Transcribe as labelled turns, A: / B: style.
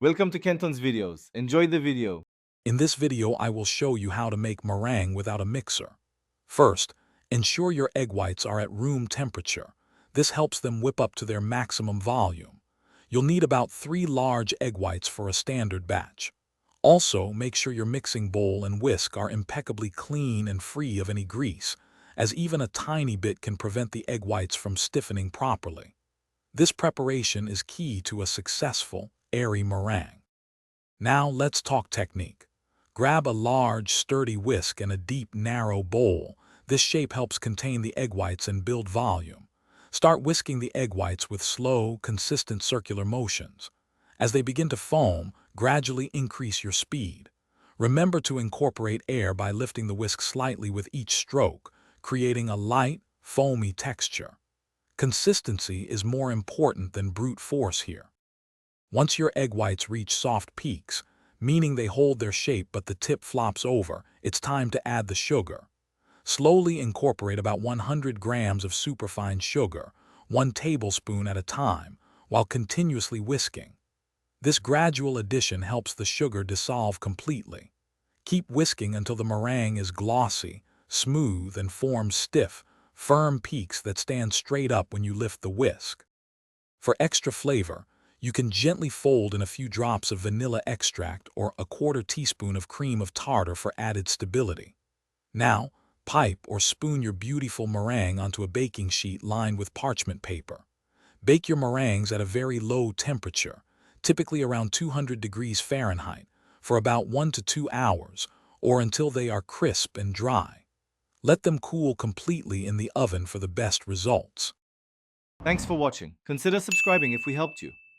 A: Welcome to Kenton's videos. Enjoy the video.
B: In this video, I will show you how to make meringue without a mixer. First, ensure your egg whites are at room temperature. This helps them whip up to their maximum volume. You'll need about 3 large egg whites for a standard batch. Also, make sure your mixing bowl and whisk are impeccably clean and free of any grease, as even a tiny bit can prevent the egg whites from stiffening properly. This preparation is key to a successful, airy meringue. Now let's talk technique. Grab a large, sturdy whisk and a deep, narrow bowl. This shape helps contain the egg whites and build volume. Start whisking the egg whites with slow, consistent circular motions. As they begin to foam, gradually increase your speed. Remember to incorporate air by lifting the whisk slightly with each stroke, creating a light, foamy texture. Consistency is more important than brute force here. Once your egg whites reach soft peaks, meaning they hold their shape but the tip flops over, it's time to add the sugar. Slowly incorporate about 100 grams of superfine sugar, 1 tablespoon at a time, while continuously whisking. This gradual addition helps the sugar dissolve completely. Keep whisking until the meringue is glossy, smooth, and forms stiff, firm peaks that stand straight up when you lift the whisk. For extra flavor, you can gently fold in a few drops of vanilla extract or a 1/4 teaspoon of cream of tartar for added stability. Now, pipe or spoon your beautiful meringue onto a baking sheet lined with parchment paper. Bake your meringues at a very low temperature, typically around 200 degrees Fahrenheit, for about 1 to 2 hours, or until they are crisp and dry. Let them cool completely in the oven for the best results.
A: Thanks for watching. Consider subscribing if we helped you.